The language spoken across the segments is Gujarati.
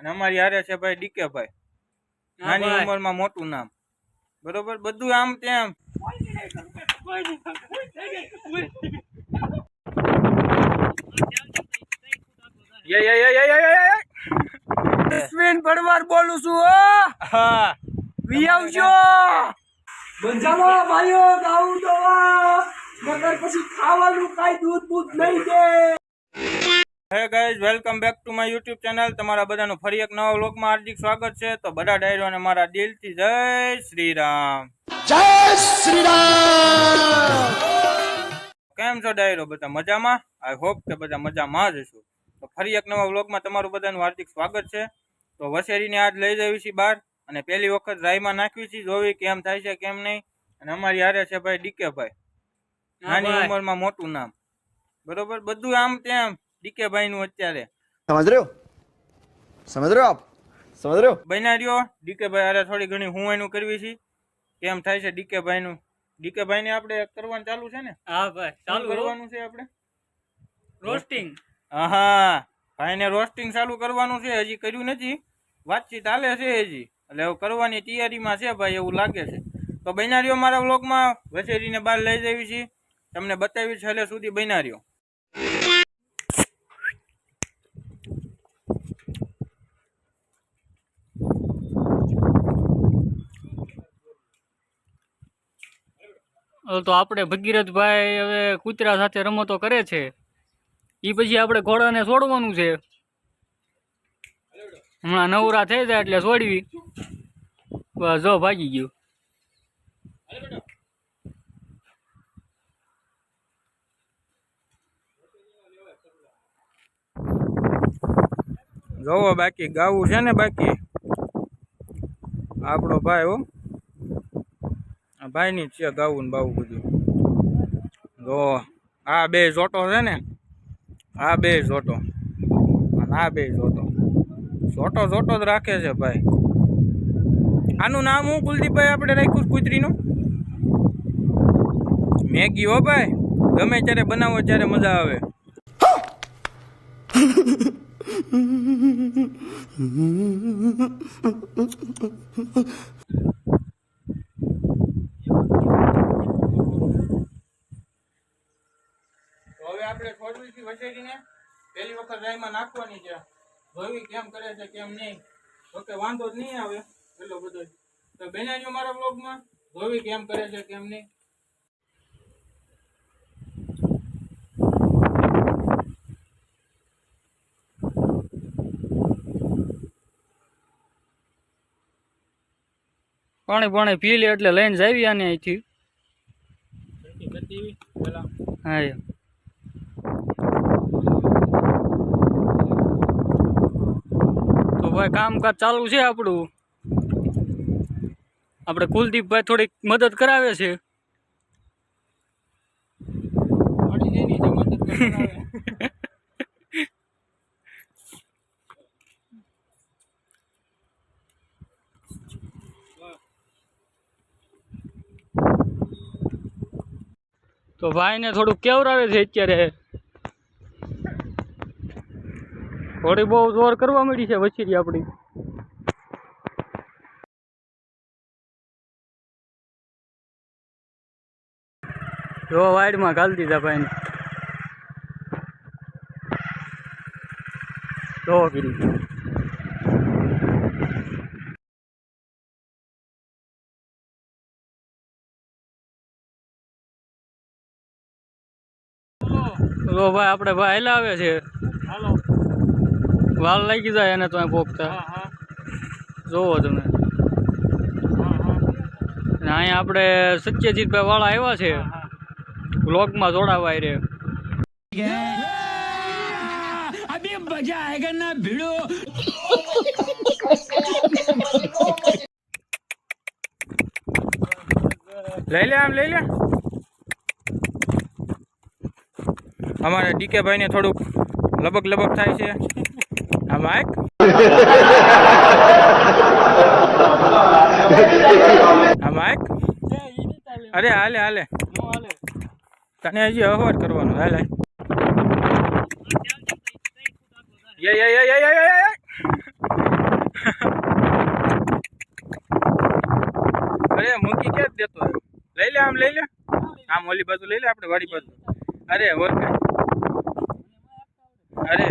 અને અમારી હારે છે ભાઈ ડીકે ભાઈ, નાની ઉંમરમાં મોટું નામ, બરોબર, બધું આમ તેમ. જસ્મીન પરમાર બોલું છું. હા, વી આવજો બંજાલો ભાઈઓ, ગાઉં દવા મગર પછી ખાવાનું કાઈ દૂધ બૂધ નહીં દે. Hey guys, welcome back to my YouTube channel. તમારા બધાનું ફરી એક નવા વ્લોગમાં હાર્દિક સ્વાગત છે. તો બધા ડાયરોને મારા દિલથી જય શ્રી રામ. જય શ્રી રામ. કેમ છો ડાયરો? બધા મજામાં? આઈ હોપ કે બધા મજામાં જ હશો. તો ફરી એક નવા વ્લોગમાં તમારું બધાનું હાર્દિક સ્વાગત છે. તો વસેરીને આજ લઈ જવી છે બહાર, અને પહેલી વખત રાયમાં નાખવી છે, જોવી કેમ થાય છે કેમ નહીં. અને અમારી હારે છે ભાઈ ડીકે ભાઈ, નાની ઉંમરમાં મોટું નામ, બરોબર, બધું આમ તેમ ડીકે ભાઈ નું અત્યારે સમજ રહ્યો, સમજ રહ્યો આપ, સમજ રહ્યો. બન્યા રહ્યો. ડીકે ભાઈ હારે થોડી ઘણી હું એનું કરવી છે, કેમ થાય છે ડીકે ભાઈ નું. ડીકે ભાઈ ને આપણે કરવાનું ચાલુ છે ને? હા ભાઈ, ચાલુ કરવાનું છે આપણે રોસ્ટિંગ. હા, ભાઈ ને રોસ્ટિંગ ચાલુ કરવાનું છે. હજી કર્યું નથી, વાતચીત હાલે છે હજી, એટલે હવે કરવાની તૈયારીમાં છે ભાઈ, એવું લાગે છે. તો બન્યા રહ્યો મારા વ્લોગમાં. વસેરીને બહાર લઈ જવી છે, તમને બતાવી છે છેલ્લે સુધી. બન્યા રહ્યો. તો આપણે ભગીરથભાઈ હવે કૂતરા સાથે રમતો કરે છે, એ પછી આપણે ઘોડાને છોડવાનું છે. હમણાં નવરા થઈ જાય એટલે છોડવી. બસ જો ભાગી ગયું. જોવો, બાકી ગાવું છે ને, બાકી આપણો ભાઈ હો, ભાઈ ની છે ગાવું ને બાવું બધું. જો આ બે જોટો છે ને, આ બે જોટો અને આ બે જોટો, જોટો જોટો જ રાખે છે ભાઈ. આનું નામ હું કુલદીપભાઈ આપણે રાખ્યું કૂતરીનું? મેગી હો ભાઈ, ગમે ત્યારે બનાવો ત્યારે મજા આવે. હવે આપણે છોડવી છે વસેરીને, પહેલી વખત રાયમાં નાખવાની છે, જોવી કેમ કરે છે કેમ નહીં. ઓકે, વાંધો જ નહીં આવે એટલો બધો. તો બેનાજો મારા બ્લોગમાં, જોવી કેમ કરે છે કેમ નહીં. પાણી પાણી પી લે એટલે લઈને જાવી આને અહીંથી. હા, તો ભાઈ કામકાજ ચાલુ છે આપણું. આપણે કુલદીપભાઈ થોડીક મદદ કરાવે છે. તો ભાઈને થોડુંક કેવરાવે છે અત્યારે. થોડી બહુ જોર કરવા મળી છે વછેરી આપણી. જો વાઈડમાં ઘાલ દીધા ભાઈને. જો કીધું. તો ભાઈ આપણે ભાઈ હલાવે છે. વાલ લાગી જાય એને તો પોખતા. જોવો તમે. અહીંયા આપણે સત્યજીતભાઈ વાળા આવ્યા છે વ્લોગમાં જોડાવા રે. અભી મજા આયેગા ના ભીડો. લઈ લે, આમ લઈ લે. અમારે ડીકે ભાઈ ને થોડુંક લબક લબક થાય છે. આ માઇક આ માઇક, અરે હાલે હાલે, તને હજી અહવાટ કરવાનું. હાલે ઓલી બાજુ લઈ લે આપણે વાડી બાજુ. અરે ઓળખાય. અરે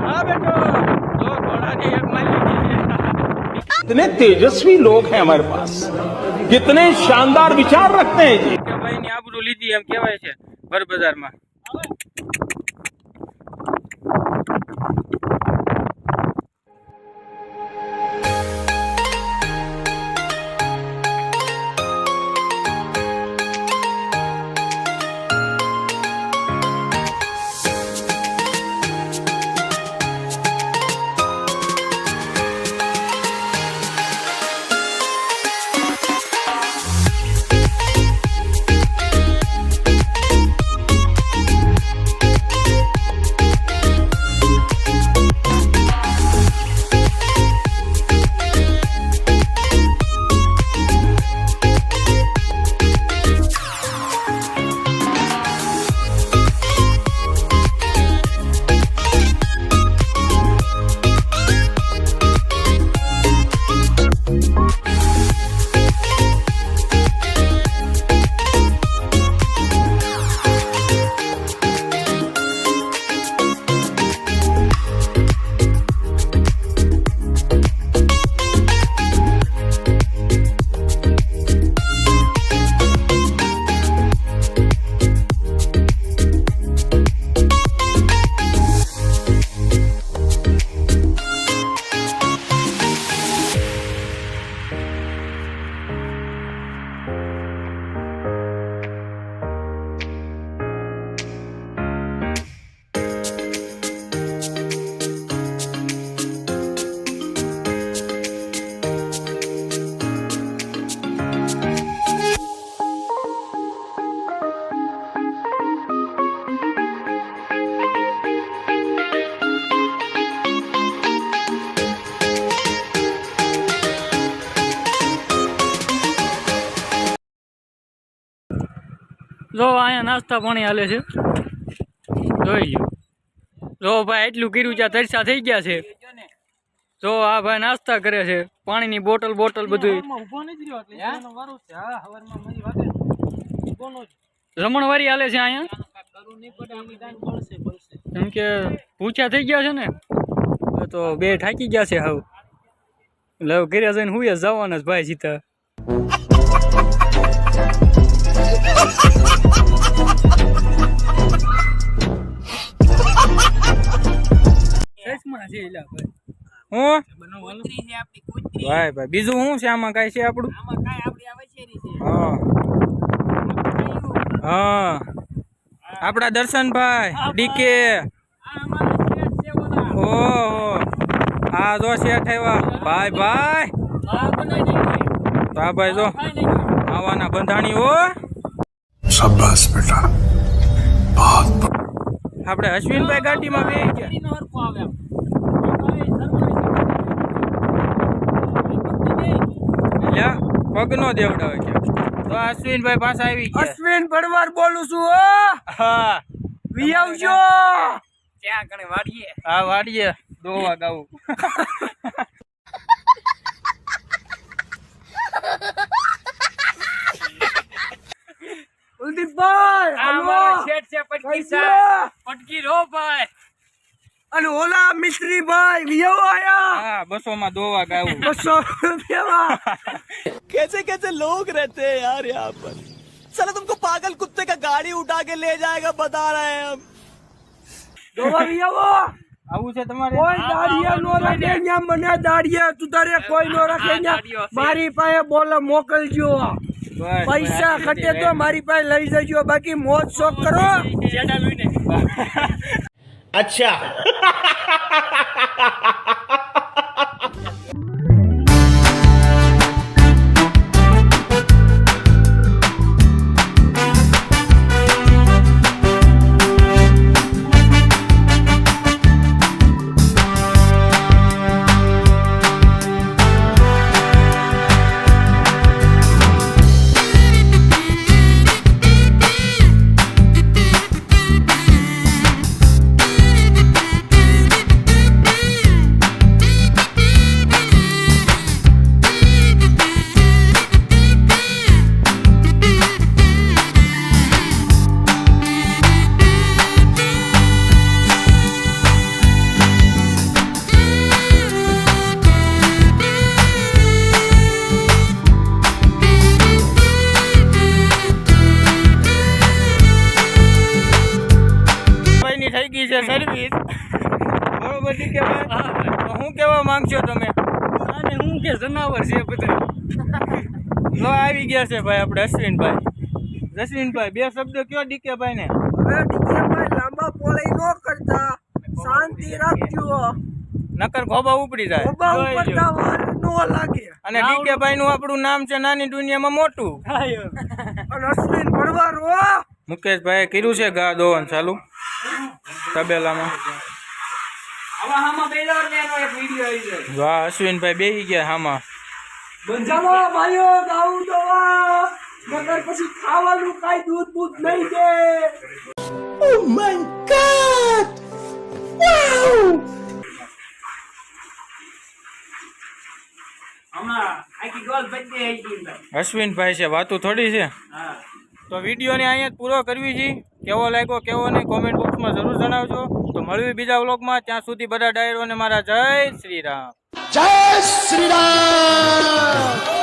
હા બેટો જો ઘોડાની એક માલી દીધી. कितने तेजस्वी लोग हैं हमारे पास, कितने शानदार विचार रखते हैं जी. કે ભાઈ ની આબરૂ લીધી એમ કહેવાય છે ભર બજારમાં. જો અહીંયા નાસ્તા પાણી હાલે છે, જોઈ લો. જો ભાઈ એટલું કર્યું ત્યાં તરસા થઈ ગયા છે. જો આ ભાઈ નાસ્તા કરે છે, પાણીની બોટલ બધું. રમણવારી હાલે છે અહીંયા, કેમ કે પૂછ્યા થઈ ગયા છે ને તો બે થાકી ગયા છે. હાવ એટલે ઘરે જઈને હું જવાના જ ભાઈ સીધા. હું ભાઈ બીજું શું છે આમાં? કઈ છે આપણું? હા આપડા દર્શનભાઈ ડીકે. ઓહો આ જો શેઠ આવ્યા ભાઈ. તો આ ભાઈ જો આવાના બંધાણી હો. શાબાશ બેટા, આપણે અશ્વિનભાઈ ગાડીમાં બેસી ગયા. પગ નો દેવડાવે છે તો અશ્વિનભાઈ પાછા આવી ગયા. અશ્વિન ભરવાડ બોલું છું. હા વી આવજો ક્યાં કણે વાડીએ? હા વાડીએ દોવા ગાવું. કુલદીપભાઈ અમારો શેઠ છે પટકી સાહેબ. પટકી રો ભાઈ. અને ઓલા મિસ્ત્રીભાઈ વિયો આયા. હા 200 માં દોવા ગાવું. 200 રૂપિયામાં. कैसे कैसे लोग रहते हैं यार यहाँ पर. साला तुमको पागल कुत्ते का गाड़ी उठा के ले जाएगा बता रहे हैं हम. દોવા વિયો. આવું છે તમારે? કોઈ દાડિયા નો રાખે ન્યા, મને દાડિયા તું તારે કોઈ નો રાખે ન્યા. મારી પાસે બોલે મોકલજો. બસ, પૈસા બસ, ખટે તો મારી પાસે લઈ જજો, બાકી મોજ શોખ કરો. अच्छा છે સર્વિસ. બરોબર ડીકે ભાઈ, તો શું કહેવા માંગશો તમે? અને હું કે જનાવર છે બધા. લો આવી ગયા છે ભાઈ આપણે અશ્વિનભાઈ. બે શબ્દ કયો ડીકે ભાઈ ને. હવે ડીકેભાઈ લાંબા પોળાઈ નો કરતા, શાંતિ રાખજો. નકર ખોબા ઉપડી જાય. ઉભા ઉપરતા વાર નો લાગે. અને ડીકે ભાઈ નું આપણું નામ છે નાની દુનિયામાં મોટું. અને અશ્વિન ભણવારો મુકેશભાઈ કર્યું છે ગા દોવાનું ચાલુ તબેલામાં. આવા હામાં બેદાર ને એનો એક વિડિયો આવી જાય. વાહ અશ્વિનભાઈ બેહી ગયા હામાં. બંજાલો ભાઈઓ ગાઉં દવા નકર પછી ખાવાનું કાઈ દૂધ નહીં દે. અશ્વિનભાઈ છે વાતું થોડી છે. તો વિડીયોને અહીંયા જ પૂરો કરવી છે. કેવો લાગ્યો કેવો નહીં કોમેન્ટ બોક્સમાં જરૂર જણાવજો. તો મળવી બીજા વ્લોગમાં. ત્યાં સુધી બધા ડાયરોને મારા જય શ્રી રામ. जय श्री राम.